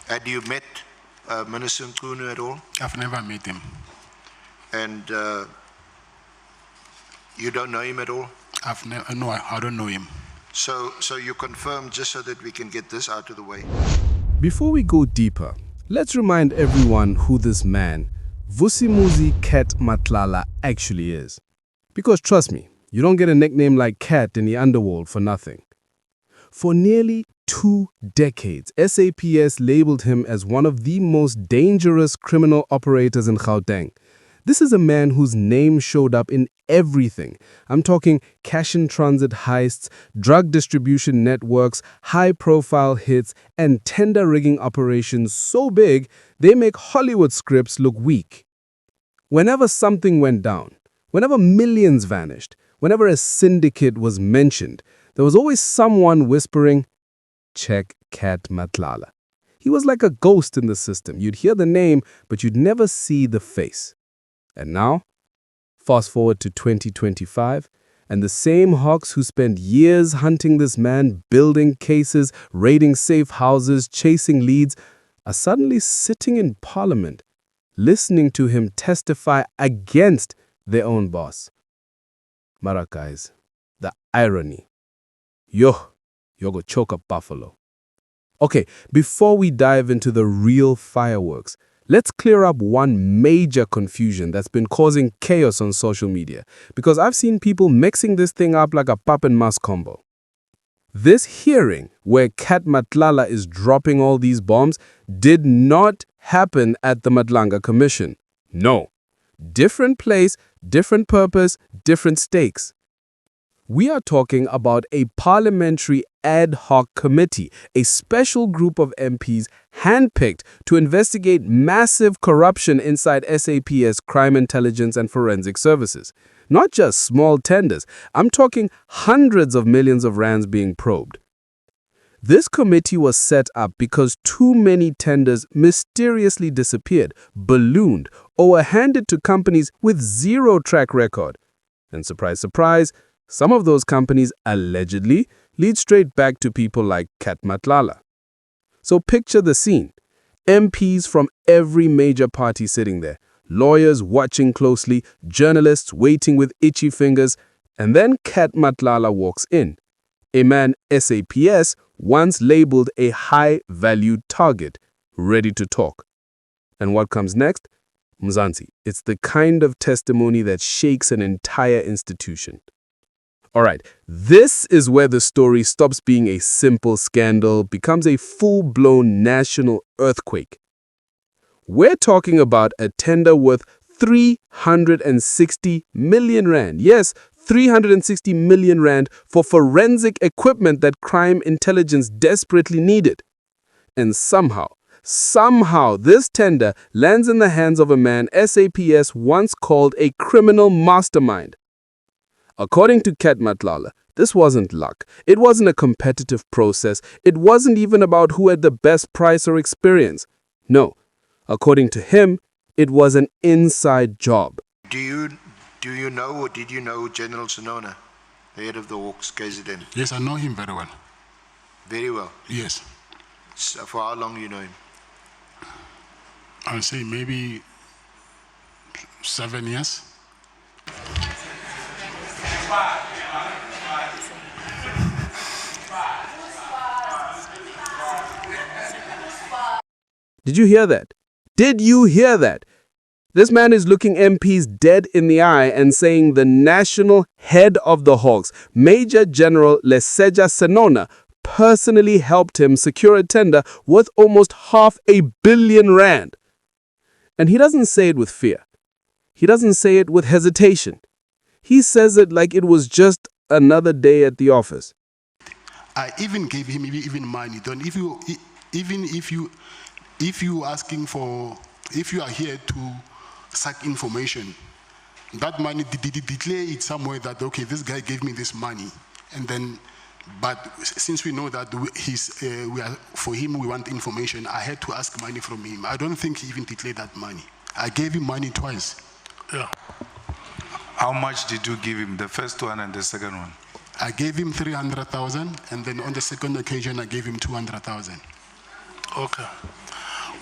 Had you met Minister Mchunu at all? I've never met him. And you don't know him at all? No, I don't know him. So you confirm, just so that we can get this out of the way. Before we go deeper, let's remind everyone who this man, Vusimuzi Cat Matlala, actually is. Because trust me, you don't get a nickname like Cat in the underworld for nothing. For nearly 2 decades, SAPS labeled him as one of the most dangerous criminal operators in Gauteng. This is a man whose name showed up in everything. I'm talking cash-in-transit heists, drug distribution networks, high-profile hits, and tender-rigging operations so big, they make Hollywood scripts look weak. Whenever something went down, whenever millions vanished, whenever a syndicate was mentioned, there was always someone whispering, "Check Cat Matlala." He was like a ghost in the system. You'd hear the name, but you'd never see the face. And now, fast forward to 2025, and the same hawks who spent years hunting this man, building cases, raiding safe houses, chasing leads, are suddenly sitting in Parliament, listening to him testify against their own boss. Mara guys, the irony. You're gonna choke a buffalo. Okay, before we dive into the real fireworks, let's clear up one major confusion that's been causing chaos on social media, because I've seen people mixing this thing up like a pap and mas combo. This hearing, where Cat Matlala is dropping all these bombs, did not happen at the Madlanga Commission. No. Different place, different purpose, different stakes. We are talking about a parliamentary ad hoc committee, a special group of MPs handpicked to investigate massive corruption inside SAPS crime intelligence and forensic services. Not just small tenders, I'm talking hundreds of millions of rands being probed. This committee was set up because too many tenders mysteriously disappeared, ballooned, or were handed to companies with zero track record. And surprise, surprise, some of those companies allegedly lead straight back to people like Cat Matlala. So picture the scene. MPs from every major party sitting there, lawyers watching closely, journalists waiting with itchy fingers, and then Cat Matlala walks in. A man SAPS once labeled a high-value target, ready to talk. And what comes next? Mzansi, it's the kind of testimony that shakes an entire institution. All right, this is where the story stops being a simple scandal, becomes a full-blown national earthquake. We're talking about a tender worth 360 million rand. Yes, 360 million rand for forensic equipment that crime intelligence desperately needed. And somehow this tender lands in the hands of a man SAPS once called a criminal mastermind. According to Cat Matlala, this wasn't luck. It wasn't a competitive process. It wasn't even about who had the best price or experience. No, according to him, it was an inside job. Do you know, or did you know General Senona, the head of the Hawks, KZN? Yes, I know him very well. Very well? Yes. So for how long you know him? I'll say maybe 7 years. Did you hear that? Did you hear that? This man is looking MPs dead in the eye and saying the national head of the Hawks, Major General Leseja Senona, personally helped him secure a tender worth almost 500 million rand. And he doesn't say it with fear. He doesn't say it with hesitation. He says it like it was just another day at the office. I even gave him even money. If you are here to suck information, that money declare it somewhere that okay, this guy gave me this money, and then, but since we know that for him we want information, I had to ask money from him. I don't think he even declared that money. I gave him money twice. Yeah. How much did you give him, the first one and the second one? I gave him 300,000, and then on the second occasion I gave him 200,000. Okay.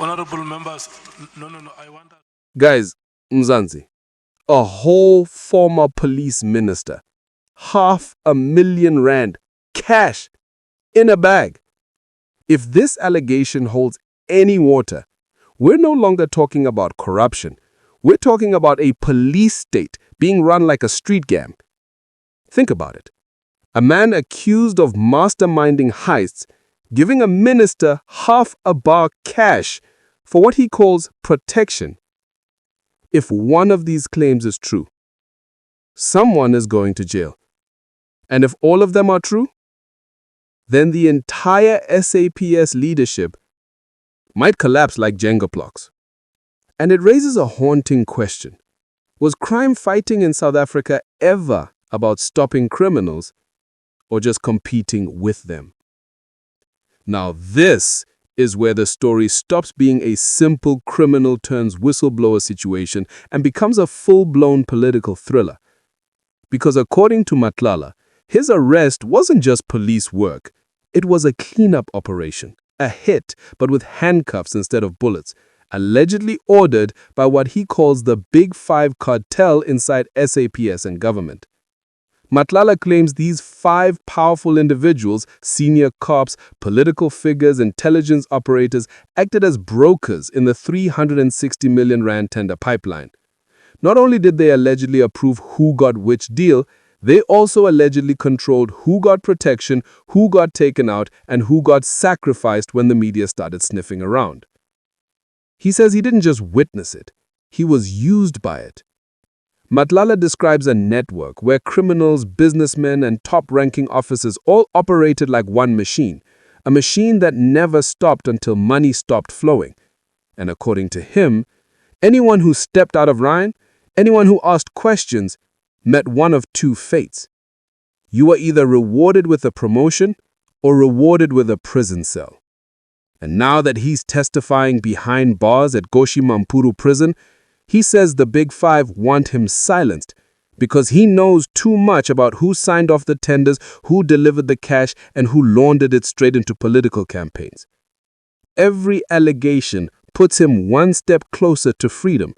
Honorable members, no, I want that. Guys, Mzansi, a whole former police minister, R500,000 cash in a bag. If this allegation holds any water, we're no longer talking about corruption. We're talking about a police state being run like a street gang. Think about it. A man accused of masterminding heists, giving a minister $500,000 cash for what he calls protection. If one of these claims is true, someone is going to jail. And if all of them are true, then the entire SAPS leadership might collapse like Jenga blocks. And it raises a haunting question. Was crime fighting in South Africa ever about stopping criminals or just competing with them? Now this is where the story stops being a simple criminal turns whistleblower situation and becomes a full-blown political thriller. Because according to Matlala, his arrest wasn't just police work. It was a cleanup operation, a hit, but with handcuffs instead of bullets, allegedly ordered by what he calls the Big Five Cartel inside SAPS and government. Matlala claims these 5 powerful individuals, senior cops, political figures, intelligence operators, acted as brokers in the 360 million rand tender pipeline. Not only did they allegedly approve who got which deal, they also allegedly controlled who got protection, who got taken out, and who got sacrificed when the media started sniffing around. He says he didn't just witness it, he was used by it. Matlala describes a network where criminals, businessmen, and top-ranking officers all operated like one machine, a machine that never stopped until money stopped flowing. And according to him, anyone who stepped out of line, anyone who asked questions, met one of 2 fates. You are either rewarded with a promotion or rewarded with a prison cell. And now that he's testifying behind bars at Goshi Mampuru prison, he says the Big Five want him silenced because he knows too much about who signed off the tenders, who delivered the cash, and who laundered it straight into political campaigns. Every allegation puts him one step closer to freedom,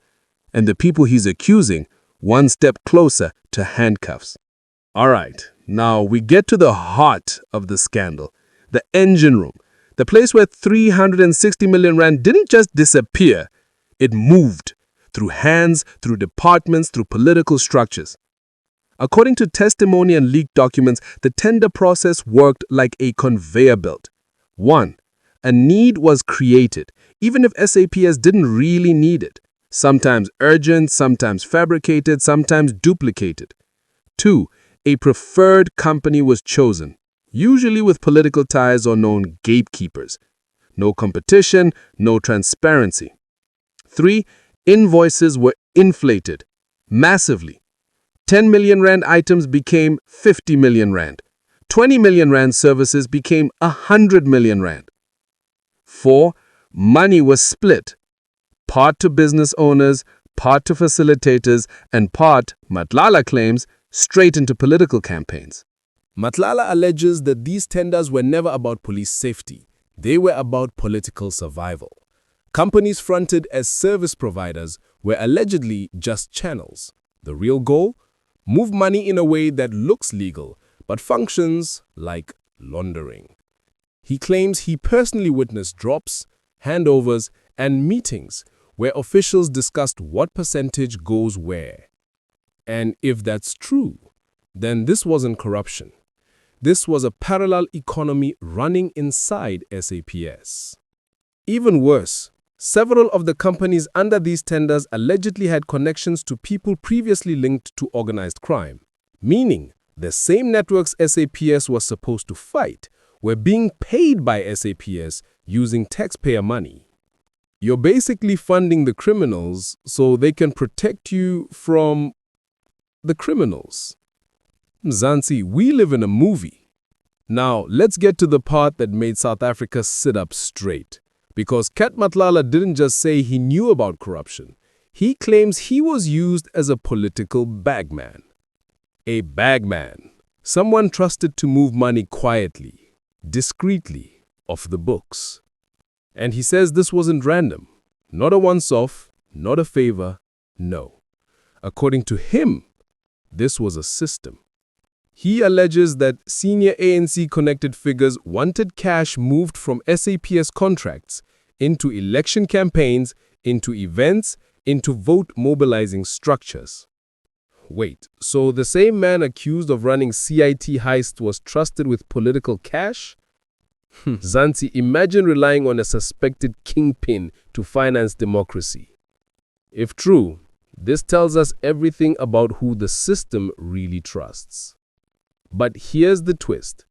and the people he's accusing one step closer to handcuffs. All right, now we get to the heart of the scandal, the engine room, the place where 360 million rand didn't just disappear, it moved through hands, through departments, through political structures. According to testimony and leaked documents, the tender process worked like a conveyor belt. 1. A need was created, even if SAPS didn't really need it. Sometimes urgent, sometimes fabricated, sometimes duplicated. 2. A preferred company was chosen, usually with political ties or known gatekeepers. No competition, no transparency. 3. Invoices were inflated, massively. 10 million rand items became 50 million rand. 20 million rand services became 100 million rand. 4. Money was split. Part to business owners, part to facilitators, and part, Matlala claims, straight into political campaigns. Matlala alleges that these tenders were never about police safety. They were about political survival. Companies fronted as service providers were allegedly just channels. The real goal? Move money in a way that looks legal, but functions like laundering. He claims he personally witnessed drops, handovers, and meetings where officials discussed what percentage goes where. And if that's true, then this wasn't corruption. This was a parallel economy running inside SAPS. Even worse, several of the companies under these tenders allegedly had connections to people previously linked to organized crime, meaning the same networks SAPS was supposed to fight were being paid by SAPS using taxpayer money. You're basically funding the criminals so they can protect you from the criminals. Mzansi, we live in a movie. Now, let's get to the part that made South Africa sit up straight. Because Cat Matlala didn't just say he knew about corruption. He claims he was used as a political bagman. A bagman, someone trusted to move money quietly, discreetly, off the books. And he says this wasn't random, not a once-off, not a favor, no. According to him, this was a system. He alleges that senior ANC-connected figures wanted cash moved from SAPS contracts into election campaigns, into events, into vote-mobilizing structures. Wait, so the same man accused of running CIT heist was trusted with political cash? Mzansi, imagine relying on a suspected kingpin to finance democracy. If true, this tells us everything about who the system really trusts. But here's the twist.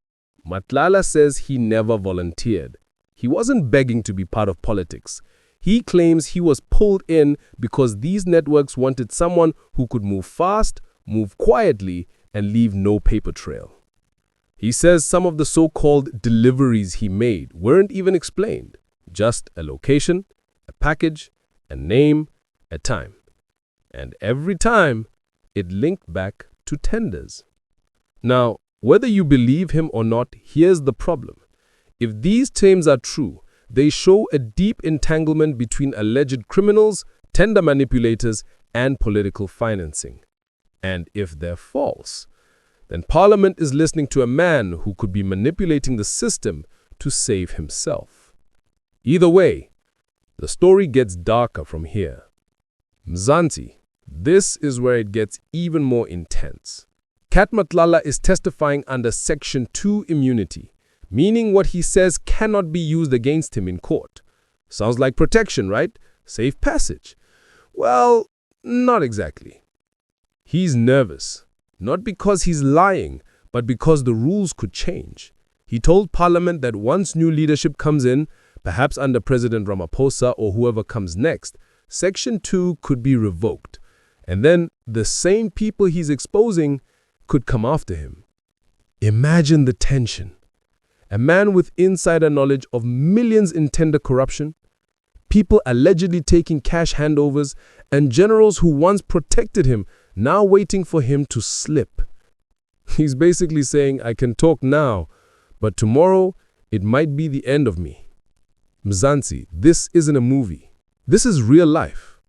Matlala says he never volunteered. He wasn't begging to be part of politics. He claims he was pulled in because these networks wanted someone who could move fast, move quietly, and leave no paper trail. He says some of the so-called deliveries he made weren't even explained. Just a location, a package, a name, a time. And every time, it linked back to tenders. Now, whether you believe him or not, here's the problem. If these claims are true, they show a deep entanglement between alleged criminals, tender manipulators, and political financing. And if they're false, then Parliament is listening to a man who could be manipulating the system to save himself. Either way, the story gets darker from here. Mzansi, this is where it gets even more intense. Cat Matlala is testifying under Section 2 immunity, meaning what he says cannot be used against him in court. Sounds like protection, right? Safe passage. Well, not exactly. He's nervous, not because he's lying, but because the rules could change. He told Parliament that once new leadership comes in, perhaps under President Ramaphosa or whoever comes next, Section 2 could be revoked. And then the same people he's exposing could come after him. Imagine the tension. A man with insider knowledge of millions in tender corruption, people allegedly taking cash handovers, and generals who once protected him now waiting for him to slip. He's basically saying, I can talk now, but tomorrow it might be the end of me. Mzansi, this isn't a movie. This is real life.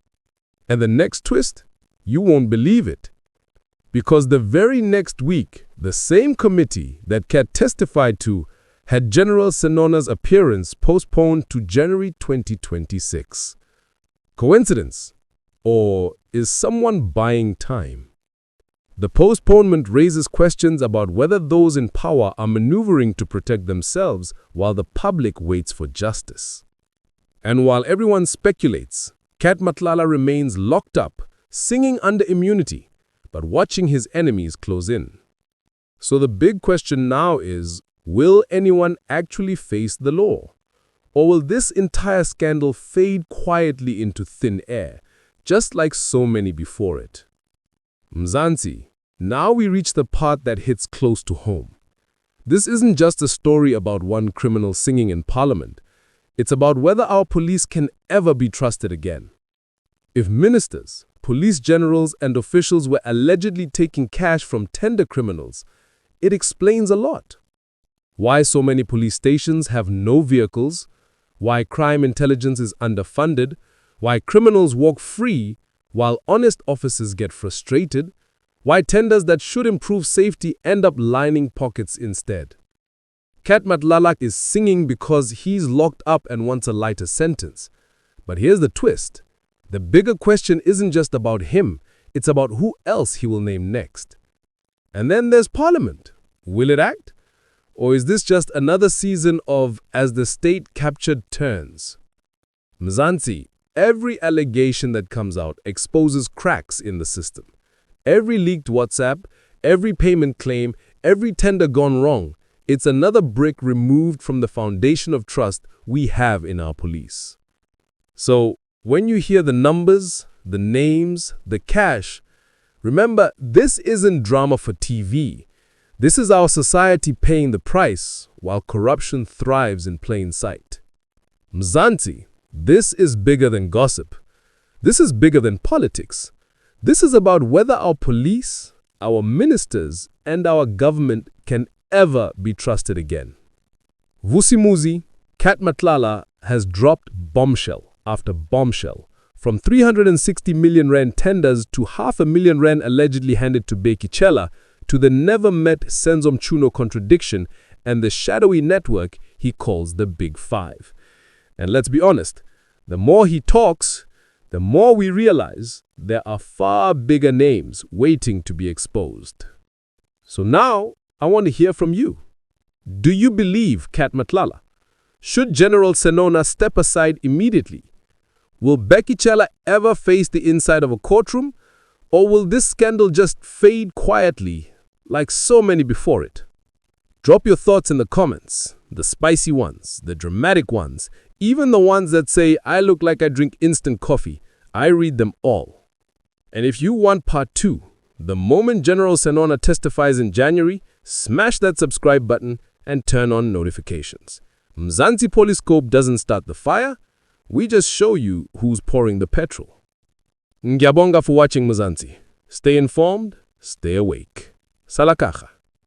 And the next twist, you won't believe it. Because the very next week, the same committee that Cat testified to had General Senona's appearance postponed to January 2026. Coincidence? Or is someone buying time? The postponement raises questions about whether those in power are maneuvering to protect themselves while the public waits for justice. And while everyone speculates, Cat Matlala remains locked up, singing under immunity, but watching his enemies close in. So the big question now is, will anyone actually face the law? Or will this entire scandal fade quietly into thin air, just like so many before it? Mzansi, now we reach the part that hits close to home. This isn't just a story about one criminal singing in Parliament. It's about whether our police can ever be trusted again. If ministers, police generals, and officials were allegedly taking cash from tender criminals, it explains a lot. Why so many police stations have no vehicles, why crime intelligence is underfunded, why criminals walk free while honest officers get frustrated, why tenders that should improve safety end up lining pockets instead. Cat Matlala is singing because he's locked up and wants a lighter sentence. But here's the twist. The bigger question isn't just about him, it's about who else he will name next. And then there's Parliament. Will it act? Or is this just another season of As the State Captured Turns? Mzansi, every allegation that comes out exposes cracks in the system. Every leaked WhatsApp, every payment claim, every tender gone wrong, it's another brick removed from the foundation of trust we have in our police. So, when you hear the numbers, the names, the cash, remember, this isn't drama for TV. This is our society paying the price while corruption thrives in plain sight. Mzansi, this is bigger than gossip. This is bigger than politics. This is about whether our police, our ministers, and our government can ever be trusted again. Vusimuzi, Cat Matlala, has dropped bombshell after bombshell, from 360 million rand tenders to 500,000 rand allegedly handed to Bheki Cele, to the never-met Senzo Mchunu contradiction and the shadowy network he calls the Big Five. And let's be honest, the more he talks, the more we realize there are far bigger names waiting to be exposed. So now, I want to hear from you. Do you believe Cat Matlala? Should General Senona step aside immediately? Will Bheki Cele ever face the inside of a courtroom? Or will this scandal just fade quietly, like so many before it? Drop your thoughts in the comments, the spicy ones, the dramatic ones, even the ones that say, I look like I drink instant coffee. I read them all. And if you want part 2, the moment General Senona testifies in January, smash that subscribe button and turn on notifications. Mzansi Polyscope doesn't start the fire, we just show you who's pouring the petrol. Ngiyabonga for watching Mzansi. Stay informed, stay awake. Salakacha.